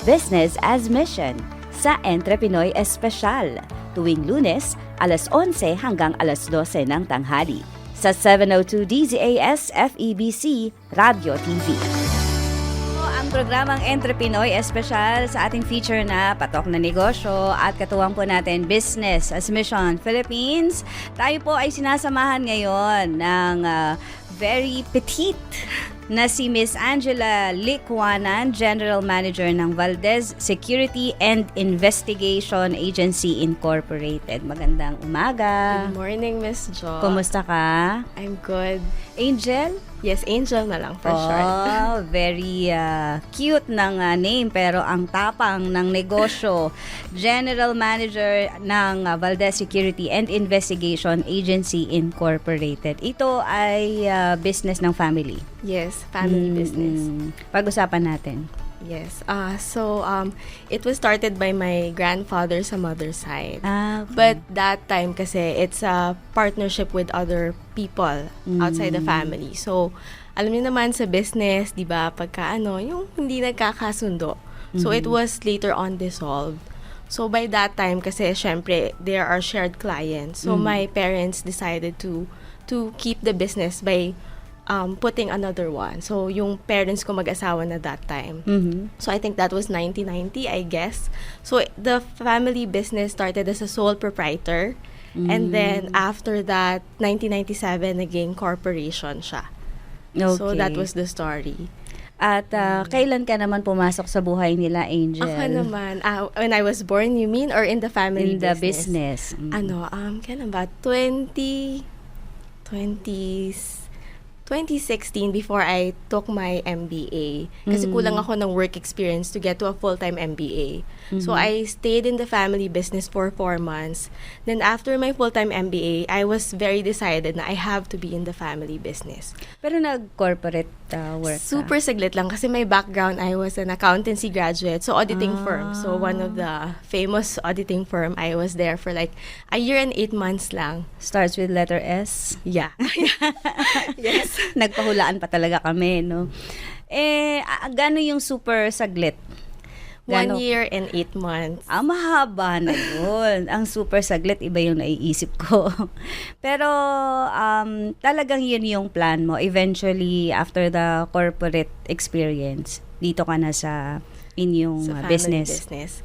Business as Mission sa Entrepinoy Espesyal tuwing Lunes, alas 11 hanggang alas 12 ng tanghali sa 702 DZAS FEBC Radio TV. Ang programang Entrepinoy Espesyal sa ating feature na Patok na Negosyo at katuwang po natin Business as Mission Philippines. Tayo po ay sinasamahan ngayon ng very petite na si Miss Angela Licuanan, General Manager ng Valdez Security and Investigation Agency Incorporated. Magandang umaga. Good morning, Miss Jo. Kumusta ka? I'm good. Angel? Yes, Angel na lang for short. Oh, very cute ng name pero ang tapang ng negosyo. General Manager ng Valdez Security and Investigation Agency Incorporated. Ito ay business ng family. Yes, family business. Pag-usapan natin. Yes. It was started by my grandfather sa mother's side. Okay. But that time kasi it's a partnership with other people outside the family. So, alam niyo naman sa business, 'di ba, pagka yung hindi nagkakasundo. So it was later on dissolved. So by that time kasi syempre there are shared clients. So my parents decided to keep the business by putting another one. So, yung parents ko mag-asawa na that time. So, I think that was 1990, I guess. So, the family business started as a sole proprietor. And then, after that, 1997, naging corporation siya. Okay. So, that was the story. At kailan ka naman pumasok sa buhay nila, Angel? Ako naman, when I was born, you mean? Or in the family In the business? business. Kailan ba? 2016 before I took my MBA. Kasi kulang ako ng work experience to get to a full-time MBA. So I stayed in the family business for 4 months. Then after my full-time MBA, I was very decided na I have to be in the family business. Pero nag-corporate work ka? Super saglit lang kasi my background, I was an accountancy graduate, so auditing firm. So one of the famous auditing firm, I was there for like a year and 8 months lang. Starts with letter S? Yeah. Yes. Nagpahulaan pa talaga kami, no? Gano yung super saglit? 1 year and 8 months. Mahaba na yun. Ang super saglit, iba yung naiisip ko. Pero talagang yun yung plan mo. Eventually, after the corporate experience, dito ka na sa inyong Sa family business.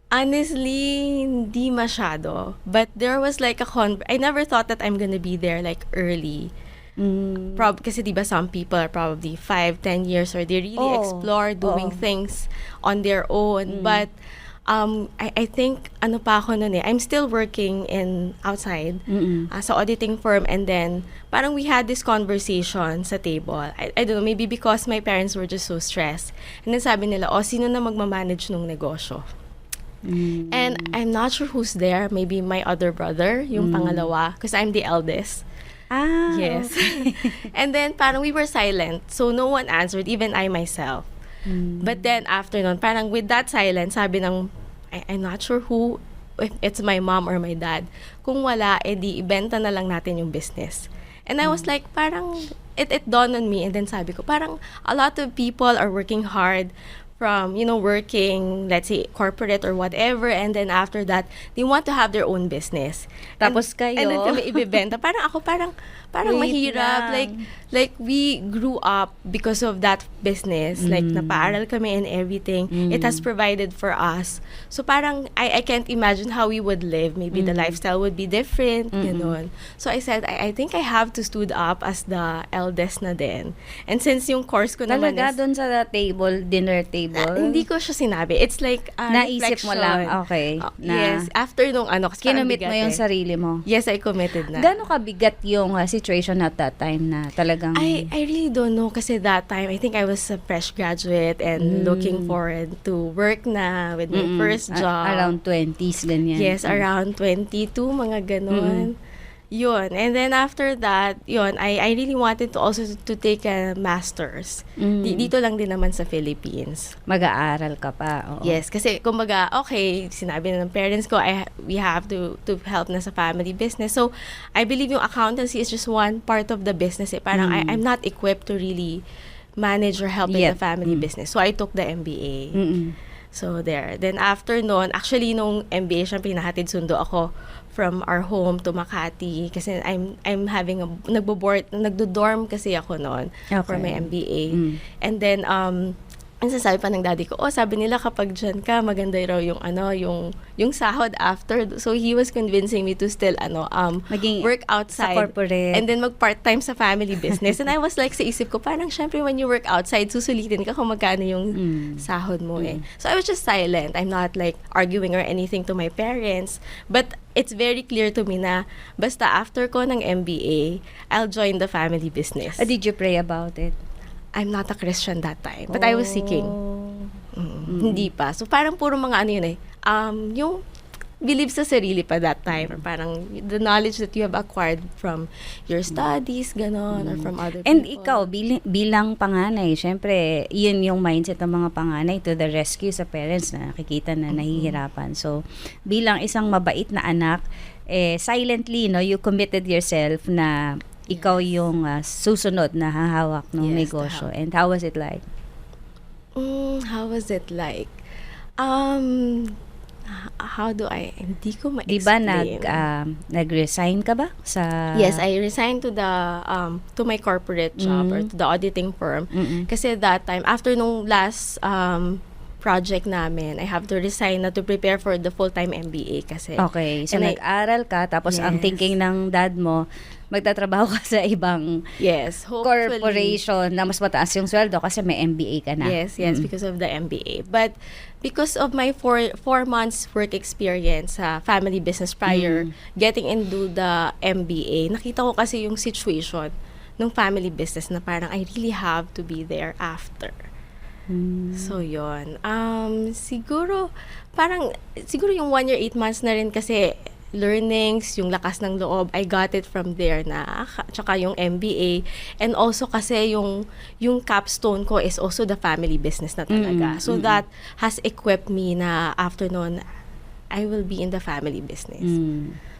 Honestly, hindi masyado. But there was like I never thought that I'm gonna be there like early. Kasi diba some people are probably 5-10 years or they really explore doing things on their own. But I think pa ako nun I'm still working in outside sa auditing firm, and then parang we had this conversation sa table. I don't know, maybe because my parents were just so stressed. And then sabi nila, sino na magmamanage ng negosyo? And I'm not sure who's there. Maybe my other brother, yung pangalawa, because I'm the eldest. Yes. Okay. And then parang we were silent. So no one answered, even I myself. But then after nun, parang with that silence, sabi ng, I'm not sure who, if it's my mom or my dad. Kung wala, edi ibenta na lang natin yung business. And I was like, parang, it dawned on me. And then sabi ko, parang a lot of people are working hard from, working, let's say, corporate or whatever, and then after that, they want to have their own business. Tapos kayo? And then kami ibibenta. Parang ako, parang mahirap. Like, we grew up because of that business. Like, napaaral kami and everything. It has provided for us. So, parang, I can't imagine how we would live. Maybe the lifestyle would be different, ganon. So, I said, I think I have to stood up as the eldest na din. And since yung course ko naman Talaga doon sa dinner table? Hindi ko siya sinabi. It's like naisip reflection. mo lang, okay. Yes. After nung kasi kinumit mo yung sarili mo. Yes, I committed na. Gano'ng kabigat yung situation at that time na talagang... I really don't know kasi that time, I think I was a fresh graduate and looking forward to work na with my first job. Around 20s, ganyan. Yes, around 22, mga ganon. Yun. And then after that, yun, I really wanted to also to take a master's. Dito lang din naman sa Philippines. Mag-aaral ka pa. Oo. Yes, kasi kumbaga, okay, sinabi na ng parents ko, we have to help na sa family business. So, I believe yung accountancy is just one part of the business. Parang I'm not equipped to really manage or help in the family business. So, I took the MBA. So there. Then after noon, actually nung MBA, syempre nahatid sundo ako from our home to Makati kasi I'm having nagdo-dorm kasi ako noon for my MBA. And then ang sasabi pa ng daddy ko, sabi nila kapag dyan ka, maganda raw yung yung sahod after. So he was convincing me to still Maging work outside sa corporate. and then mag part-time sa family business. And I was like sa isip ko, parang syempre when you work outside, susulitin ka kung magkano yung sahod mo eh. So I was just silent. I'm not like arguing or anything to my parents. But it's very clear to me na basta after ko ng MBA, I'll join the family business. Did you pray about it? I'm not a Christian that time, but I was seeking. Hindi pa. So parang puro mga yun eh. Yung believe sa sarili pa that time, or parang the knowledge that you have acquired from your studies, ganon, or from other people. And ikaw, bilang panganay, syempre, yun yung mindset ng mga panganay to the rescue sa parents na nakikita na nahihirapan. So, bilang isang mabait na anak, silently, you committed yourself na ikaw yung susunod na hahawak ng negosyo. And how was it like? How was it like? How do hindi ko ma-explain. Diba nag-resign ka ba? Yes, I resigned to my corporate job or to the auditing firm. Kasi that time, after nung last project namin, I have to resign na to prepare for the full-time MBA kasi. Okay, so nag-aral ka, tapos ang thinking ng dad mo, magtatrabaho ka sa ibang corporation na mas mataas yung sweldo kasi may MBA ka na. Yes, because of the MBA. But because of my four months work experience sa family business prior getting into the MBA, nakita ko kasi yung situation ng family business na parang I really have to be there after. So, yun. Siguro yung 1 year, 8 months na rin kasi learnings, yung lakas ng loob, I got it from there na, tsaka yung MBA, and also kasi yung capstone ko is also the family business na talaga. So that has equipped me na after noon, I will be in the family business.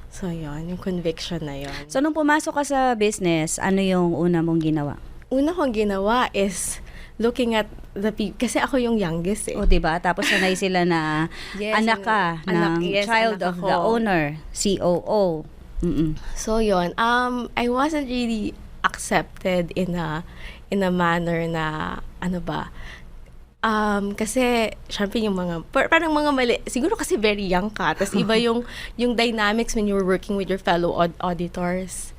So yun, yung conviction na yun. So nung pumasok ka sa business, ano yung una mong ginawa? Una kong ginawa is looking at the people, kasi ako yung youngest eh. O, diba? Tapos sanay sila na anak ka ng child of the owner, COO. So, yun. I wasn't really accepted in a manner na, kasi, syempre yung parang mga mali, siguro kasi very young ka, tapos iba yung dynamics when you were working with your fellow auditors.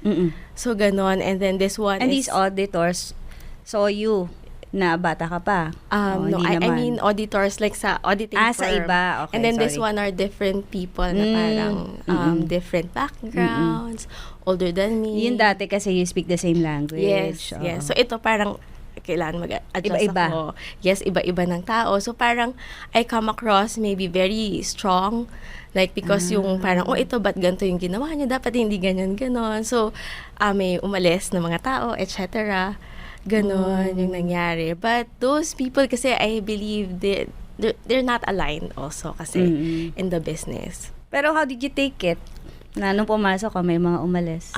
So, ganon. And then this one and these auditors, so you, na bata ka pa? No, I mean auditors like sa auditing firm. Sa iba. Okay, and then this one are different people na parang different backgrounds, older than me. Yun dati kasi you speak the same language. Yes, yes. So ito parang kailangan mag-adjust ako. Yes, iba-iba ng tao. So parang I come across maybe very strong, like because yung parang, ito ba't ganito yung ginawa niya, dapat hindi ganyan-ganon. So may umalis na mga tao, etc. Ganon yung nangyari. But those people kasi I believe they're not aligned also kasi in the business. Pero how did you take it? Na nung pumasok ka, may mga umalis?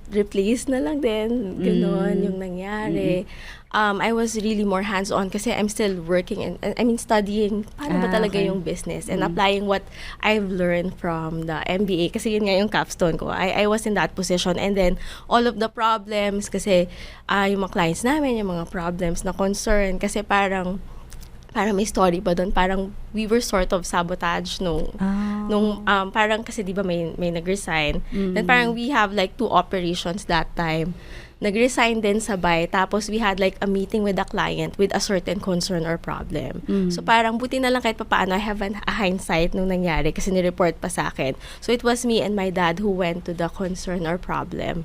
Replace na lang din. Ganon yung nangyari. I was really more hands-on kasi I'm still working and studying paano ba talaga yung business and applying what I've learned from the MBA kasi yun nga yung capstone ko. I was in that position and then all of the problems kasi yung mga clients namin, yung mga problems na concern kasi parang may story pa doon. Parang we were sort of sabotage nung parang kasi di ba may nag-resign. Then parang we have like 2 operations that time. Nag-resign din sabay. Tapos we had like a meeting with the client with a certain concern or problem. So parang buti na lang kahit papaano I have a hindsight nung nangyari kasi nireport pa sa akin. So it was me and my dad who went to the concern or problem.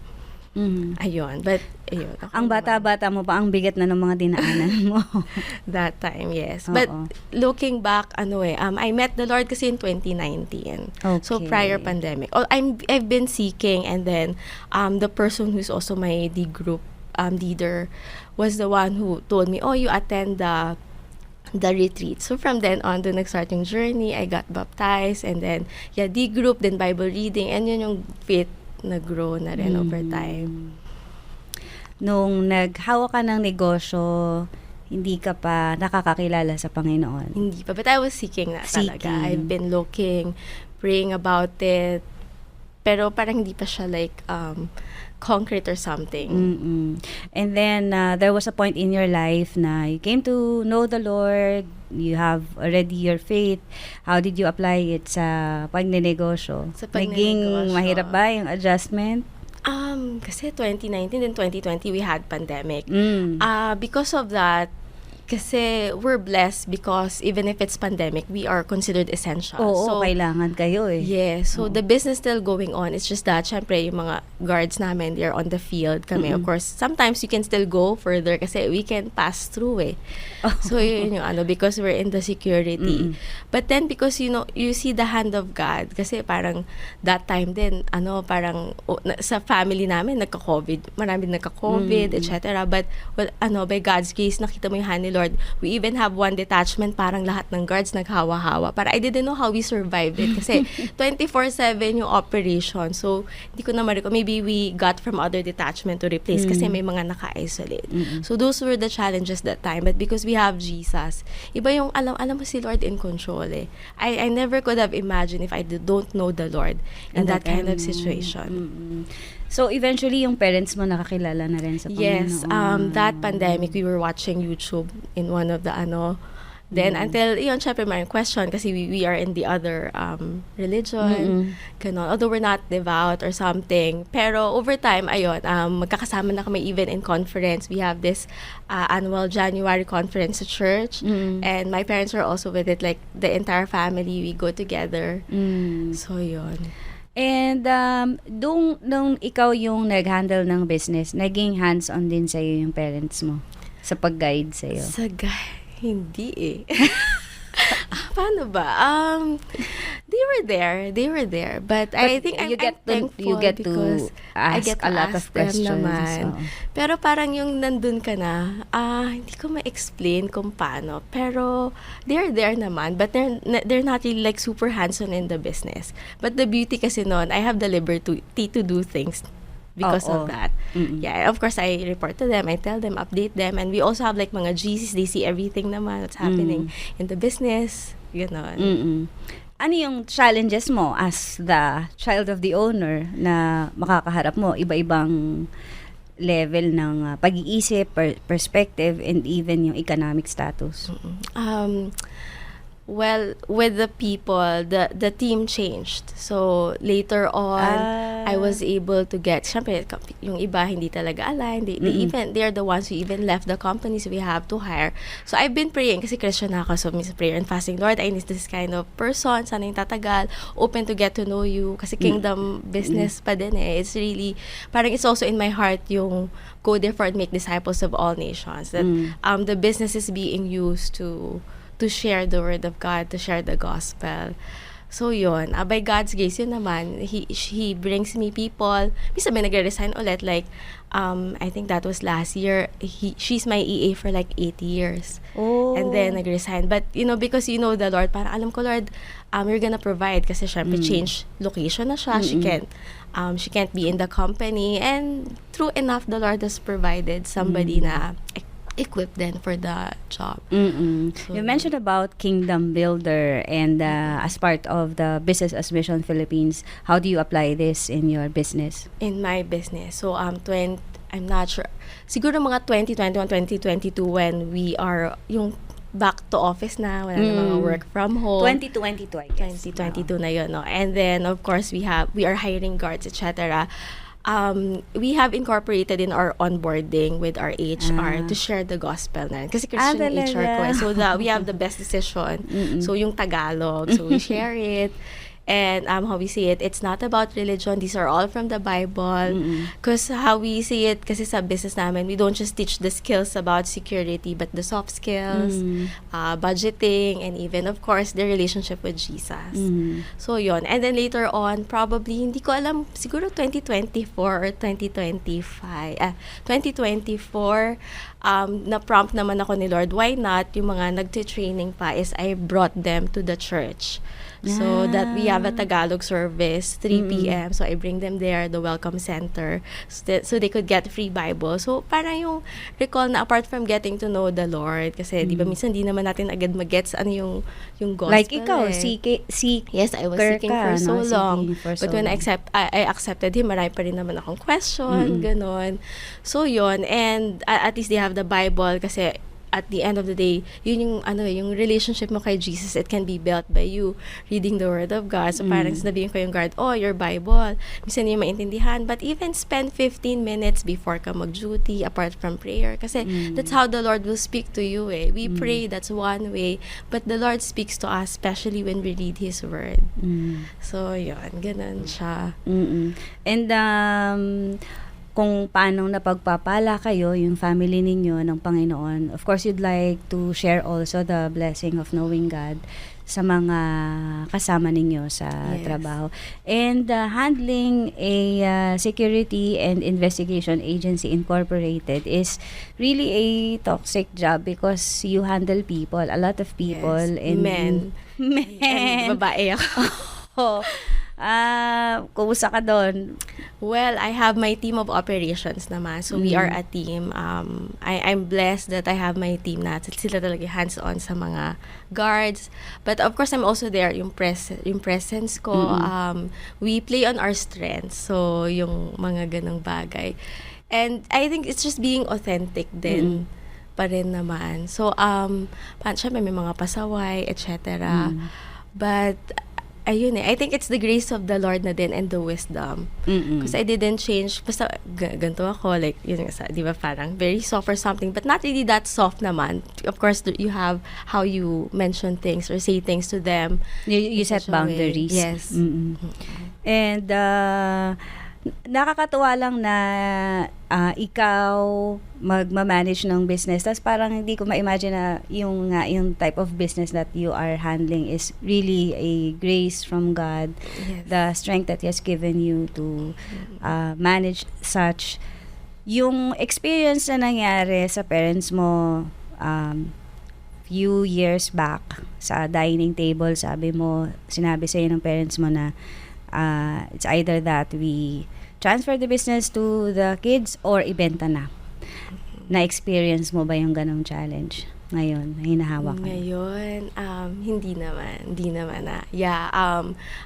Ayun. But, ayun. Ang bata-bata mo pa, ang bigat na ng mga dinaanan mo. That time, yes. But, looking back, I met the Lord kasi in 2019. Okay. So, prior pandemic. I've been seeking and then, the person who's also my D group leader was the one who told me, you attend the retreat. So, from then on, doon nag-start yung journey. I got baptized and then, D group, then Bible reading, and yun yung faith nag-grow na rin over time. Nung naghawak ka ng negosyo, Hindi ka pa nakakakilala sa Panginoon. Hindi pa. But I was seeking na talaga. Seeking. I've been looking, praying about it. Pero parang hindi pa siya like concrete or something. Mm-mm. And then, there was a point in your life na you came to know the Lord, you have already your faith. How did you apply it sa pagnenegosyo? Sa Naging pagnenegosyo. mahirap ba yung adjustment? Kasi 2019 and 2020, we had pandemic. Mm. Because of that, kasi we're blessed because even if it's pandemic, we are considered essential. Oo, kailangan kayo eh. Yeah, so the business still going on. It's just that, syempre, yung mga guards namin, they're on the field. Kami, of course, sometimes you can still go further kasi we can pass through eh. So, yun yung because we're in the security. But then, because, you see the hand of God, kasi parang that time din, parang sa family namin, nagka-COVID. Maraming nagka-COVID, etc. But, by God's grace, nakita mo yung hand ni Lord. We even have one detachment, parang lahat ng guards naghawa-hawa. Para I didn't know how we survived it kasi 24/7 yung operation. So, hindi ko na ma-recall. Maybe we got from other detachment to replace kasi may mga naka-isolate. So, those were the challenges that time. But because we have Jesus, iba yung alam mo si Lord in control eh. I never could have imagined if I don't know the Lord in that kind of situation. So, eventually, yung parents mo nakakilala na rin sa Panginoon? Yes, that pandemic, we were watching YouTube in one of the Then, until, syempre, may question kasi we are in the other religion, ganon. Although we're not devout or something. Pero, over time, magkakasama na kami even in conference. We have this annual January conference sa church. And my parents were also with it. Like, the entire family, we go together. So, yun. And nung ikaw yung nag-handle ng business, naging hands-on din sa'yo yung parents mo sa pag-guide sa'yo? Hindi eh. Paano ba? They were there. But I think I'm thankful you get because to ask I get to a lot of ask them questions. naman. So. Pero parang yung nandun ka na, hindi ko ma-explain kung paano. Pero they're there naman. But they're not really like super hands-on in the business. But the beauty kasi nun, I have the liberty to do things because of that. Yeah, of course, I report to them, I tell them, update them, and we also have like mga GCs, they see everything naman what's happening in the business, ganon. Ano yung challenges mo as the child of the owner na makakaharap mo? Iba-ibang level ng pag-iisip, perspective, and even yung economic status. Well, with the people, the team changed. So, later on, I was able to get, syempre, yung iba hindi talaga align. They're the ones who even left the company, so we have to hire. So, I've been praying, kasi Christian ako, so minsan prayer and fasting, Lord, I need this kind of person, sana yung tatagal, open to get to know you, kasi kingdom business pa din eh. It's really, parang it's also in my heart yung go therefore and make disciples of all nations. That the business is being used to share the word of God, to share the gospel. So, yun. By God's grace, yun naman. He brings me people. Minsan may nagre-resign ulit. Like, I think that was last year. She's my EA for like 8 years. Oh. And then, nag-resign. But, because the Lord, parang alam ko, Lord, you're gonna provide. Kasi, syempre, change location na siya. She can't be in the company. And, true enough, the Lord has provided somebody na equipped then for the job. So, you mentioned about Kingdom Builder and as part of the Business as Mission Philippines, how do you apply this in your business? In my business. So, I'm not sure. Siguro mga 2021, 2022 when we are yung back to office na, wala na mga work from home. 2022, I guess. 2022 na yun, no? And then, of course, we are hiring guards, etc. We have incorporated in our onboarding with our HR to share the gospel na. Kasi Christian HR ko eh. So we have the best decision. So yung Tagalog. So we share it. And how we say it, it's not about religion. These are all from the Bible. Because how we see it, kasi sa business namin, we don't just teach the skills about security, but the soft skills, budgeting, and even, of course, the relationship with Jesus. So, yon. And then later on, probably, hindi ko alam, siguro 2024 or 2025. 2024, na-prompt naman ako ni Lord, why not, yung mga nagtitraining pa is I brought them to the church. So that we have a Tagalog service, 3 p.m. So I bring them there, the Welcome Center, so they could get free Bible. So parang yung recall na apart from getting to know the Lord, kasi di ba minsan di naman natin agad mag-gets ano yung gospel. Like ikaw, yes, I was seeking for so long. But when I accepted Him, marami pa rin naman akong question, ganon. So yun, and at least they have the Bible kasi at the end of the day, yun yung relationship mo kay Jesus, it can be built by you reading the Word of God. So parang sinabihin ko yung guard, your Bible. Minsan yung maintindihan, but even spend 15 minutes before ka mag-duty, apart from prayer. Kasi that's how the Lord will speak to you eh. We pray, that's one way, but the Lord speaks to us, especially when we read His Word. So yun, ganun siya. And kung paano napagpapala kayo, yung family ninyo ng Panginoon. Of course, you'd like to share also the blessing of knowing God sa mga kasama ninyo sa trabaho. And handling a security and investigation agency incorporated is really a toxic job because you handle people, a lot of people. Yes. And And babae ako. Kumusta ka doon? Well, I have my team of operations naman. So, we are a team. I'm blessed that I have my team na sila talaga hands-on sa mga guards. But of course, I'm also there, yung presence ko. We play on our strengths. So, yung mga ganong bagay. And I think it's just being authentic din pa rin naman. So, syempre may mga pasaway, etc. But ayun I think it's the grace of the Lord na din and the wisdom. Because I didn't change. Basta ganito ako, like, yun nga, di ba, parang very soft or something, but not really that soft naman. Of course, you have how you mention things or say things to them. You set boundaries. Yes. And nakakatuwa lang na ikaw magma-manage ng business. Tapos parang hindi ko ma-imagine na yung type of business that you are handling is really a grace from God. Yes. The strength that He has given you to manage such. Yung experience na nangyari sa parents mo few years back sa dining table, sinabi sa'yo ng parents mo na it's either that we transfer the business to the kids or ibenta na. Na-experience mo ba yung ganong challenge ngayon na hinahawak ka? Ngayon, hindi naman na. Yeah,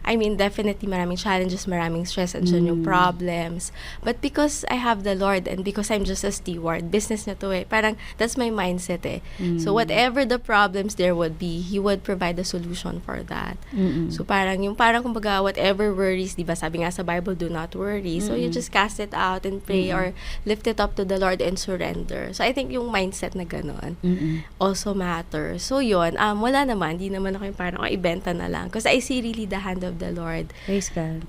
I mean, definitely maraming challenges, maraming stress, and yung problems. But because I have the Lord and because I'm just a steward, business na to eh, parang that's my mindset eh. So whatever the problems there would be, He would provide a solution for that. So parang kumbaga, whatever worries, di ba sabi nga sa Bible, do not worry. So you just cast it out and pray or lift it up to the Lord and surrender. So I think yung mindset na gano'n also matters. So yun, wala naman, di naman ako yung parang ibenta na lang. Because I see really the hand of the Lord. Praise God.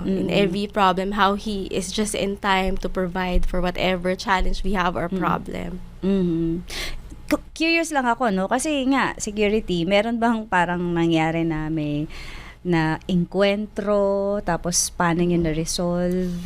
In every problem, how He is just in time to provide for whatever challenge we have or problem. Curious lang ako, no? Kasi nga, security, meron bang parang nangyari na may na encuentro, tapos paano yun na-resolve?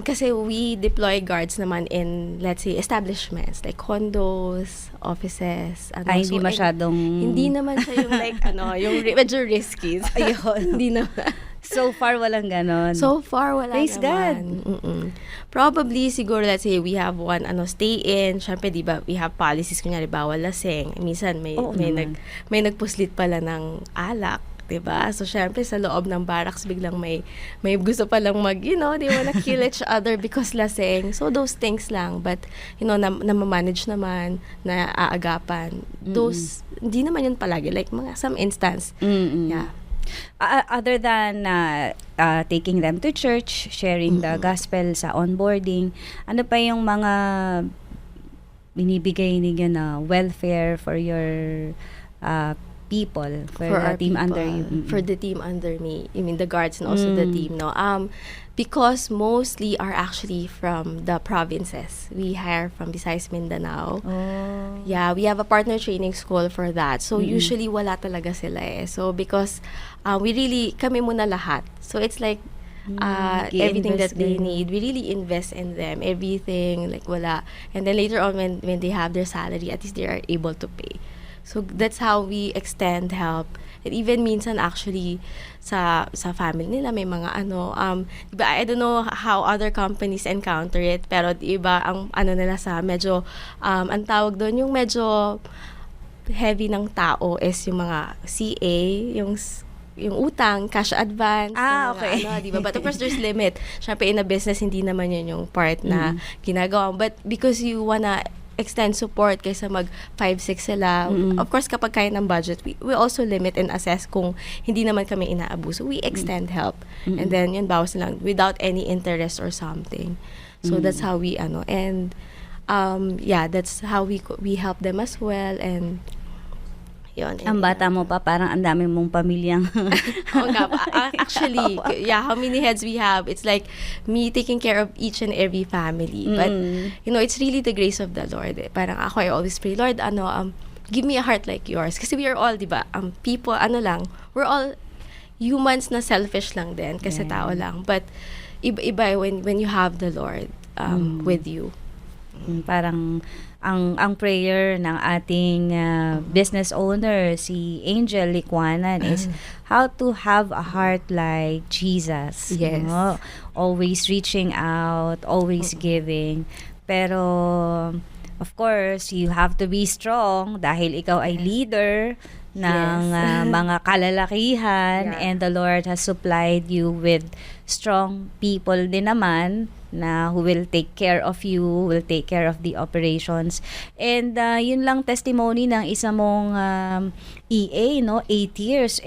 Kasi we deploy guards naman in, let's say, establishments like condos, offices. Hindi masyadong... Hindi naman siya yung like, yung medyo risky. Ayun. Hindi naman. So far, walang ganon. So far, wala Praise naman. God. Probably, siguro, let's say, we have one, stay-in. Siyempre, di ba, we have policies, kunyari, bawal lasing. Minsan, may nagpuslit pala ng alak. Diba? So, syempre, sa loob ng barracks, biglang may gusto palang they wanna kill each other because lasing. So, those things lang. But, na-manage naman, na aagapan. Those, hindi naman yun palagi. Like, some instance. Yeah. Other than taking them to church, sharing the gospel sa onboarding, ano pa yung mga binibigay ninyo na welfare for your people, for the team people, under you? For the team under me. I mean, the guards and also the team, no? Because mostly are actually from the provinces. We hire from Visayas, Mindanao. Oh. Yeah, we have a partner training school for that. So, usually wala talaga sila eh. So, because kami muna lahat. So, it's like, everything that they need, we really invest in them. Everything, like wala. And then later on, when they have their salary, at least they are able to pay. So that's how we extend help. And even minsan actually sa family nila may mga diba, I don't know how other companies encounter it, pero iba ang nila sa medyo ang tawag doon yung medyo heavy ng tao is yung mga CA, yung utang, cash advance, yung mga okay. diba? But of course, there's limit. Syempre, in a business, hindi naman yun yung part na ginagawa. But because you wanna extend support kaysa mag 5-6 sila, of course, kapag kaya ng budget, we also limit and assess kung hindi naman kami inaabuso. We extend help. And then, yun, bawas lang without any interest or something. So, that's how we, and that's how we help them as well. And yun. Ang bata mo pa, parang ang dami mong pamilyang. Oo nga. Actually, how many heads we have, it's like me taking care of each and every family. But, it's really the grace of the Lord. Parang ako, I always pray, Lord, give me a heart like yours. Kasi we are all, di ba, people, we're all humans na selfish lang din, kasi tao lang. But, iba when you have the Lord with you. Parang ang prayer ng ating business owner, si Angel Licuanan, is how to have a heart like Jesus. Yes. Always reaching out, always giving. Pero, of course, you have to be strong dahil ikaw ay leader ng mga kalalakihan, and the Lord has supplied you with strong people din naman na who will take care of you, will take care of the operations. And yun lang testimony ng isa mong EA, no? 8 years,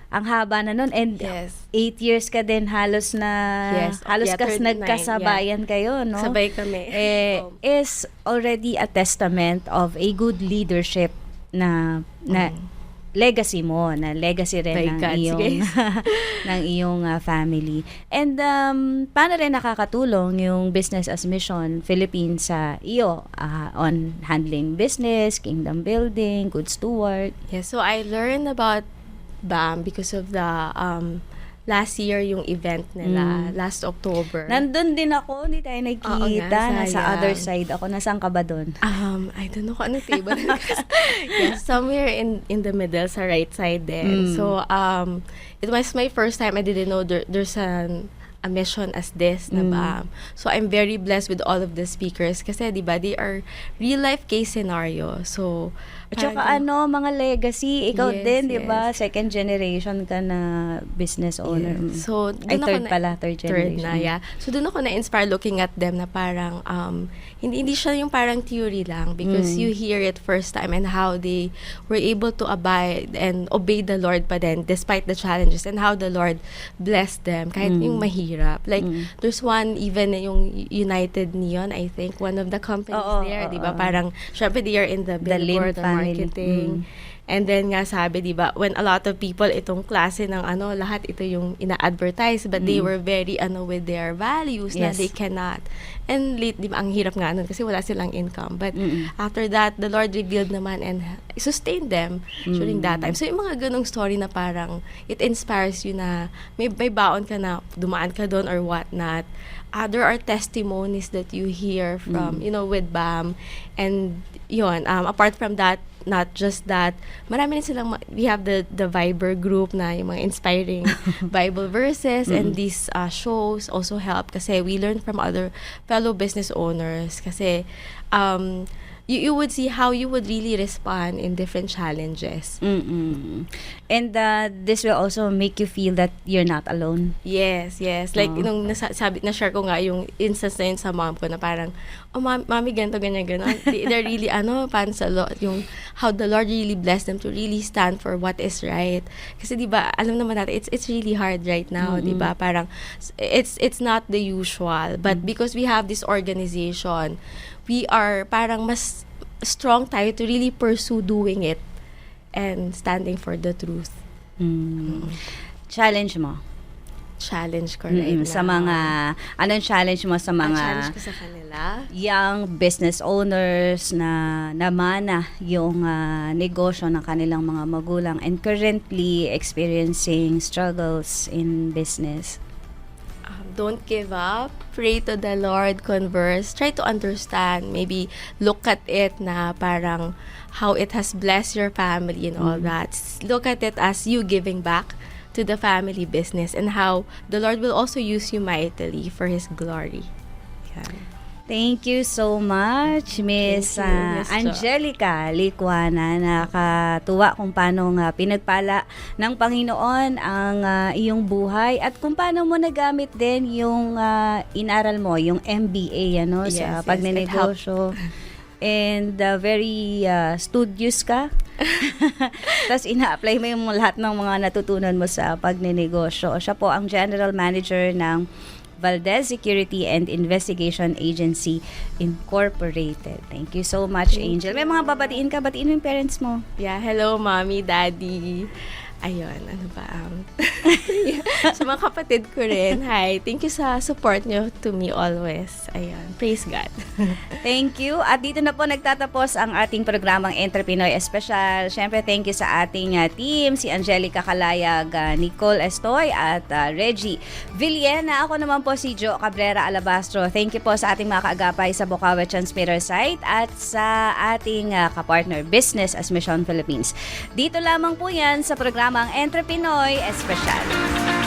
ang haba na nun. And 8 years ka din halos nagkasabayan kayo, no? Sabay kami. Is already a testament of a good leadership na legacy mo, na legacy rin ng iyong family. And paano rin nakakatulong yung Business as Mission Philippines sa iyo on handling business, kingdom building, good steward? Yes, so I learned about BAM because of the last year yung event nila, last October. Nandun din ako, hindi tayo nagkita. Nasa other side ako. Nasaan ka ba doon? I don't know kung anong table. Somewhere in the middle, sa right side din. So, it was my first time. I didn't know there's a mission as this na BAM. So, I'm very blessed with all of the speakers kasi, di ba, they are real-life case scenario. So, at saka mga legacy, ikaw din, di ba? Second generation ka na business owner. So, third generation. So, doon ako na-inspire looking at them na parang, hindi siya yung parang theory lang because you hear it first time and how they were able to abide and obey the Lord pa din despite the challenges and how the Lord blessed them kahit yung mahirap. Like, there's one, even yung United Neon, I think, one of the companies there, di ba? Parang, syempre, they are in the billboard marketing. And then nga sabi, di ba, when a lot of people, itong klase ng lahat ito yung ina-advertise, but they were very, with their values na they cannot. And late, di ba, ang hirap nga nun kasi wala silang income. But after that, the Lord revealed naman and sustained them during that time. So, yung mga ganong story na parang, it inspires you na may baon ka na dumaan ka doon or what not. There are testimonies that you hear from, with BAM. And yun, apart from that, not just that, marami rin silang, we have the Viber group na yung mga inspiring Bible verses, and these shows also help kasi we learn from other fellow business owners kasi you would see how you would really respond in different challenges. And this will also make you feel that you're not alone. Yes. Like, nung na-share ko nga yung instance na yun sa mom ko na parang, mami, ganito, ganyan. They're really, parang sa yung how the Lord really blessed them to really stand for what is right. Kasi, di ba, alam naman natin, it's really hard right now, di ba? Parang, it's not the usual. But because we have this organization, we are parang mas strong tayo to really pursue doing it and standing for the truth. Challenge mo? Challenge ko right now. Sa mga, anong challenge mo sa mga challenge ko sa kanila? Young business owners na namana yung negosyo ng kanilang mga magulang and currently experiencing struggles in business? don't give up. Pray to the Lord, converse, try to understand. Maybe look at it na parang how it has blessed your family and all that. Look at it as you giving back to the family business and how the Lord will also use you mightily for His glory. Yan. Thank you so much, Miss Thank you, Miss Jo. Angelica Licuana. Nakatuwa kung paano nga pinagpala ng Panginoon ang iyong buhay at kung paano mo nagamit din yung inaral mo, yung MBA sa Yes, pagnenegosyo. And very studious ka. Tapos ina-apply mo yung lahat ng mga natutunan mo sa pagnenegosyo. Siya po ang General Manager ng Valdez Security and Investigation Agency Incorporated. Thank you so much, Angel. May mga babatiin ka? Batiin mo yung parents mo. Yeah, hello, mommy, daddy. Ayun, ano ba? Sa mga kapatid ko rin, hi. Thank you sa support nyo to me always. Ayun, praise God. Thank you. At dito na po nagtatapos ang ating programang Entrepinoy Espesyal. Siyempre, thank you sa ating team, si Angelica Calayag, Nicole Estoy, at Reggie Villena. Ako naman po si Jo Cabrera Alabastro. Thank you po sa ating mga kaagapay sa Bocaue Transmitter site at sa ating kapartner Business as Mission Philippines. Dito lamang po yan sa programang Entrepinoy Espesyal.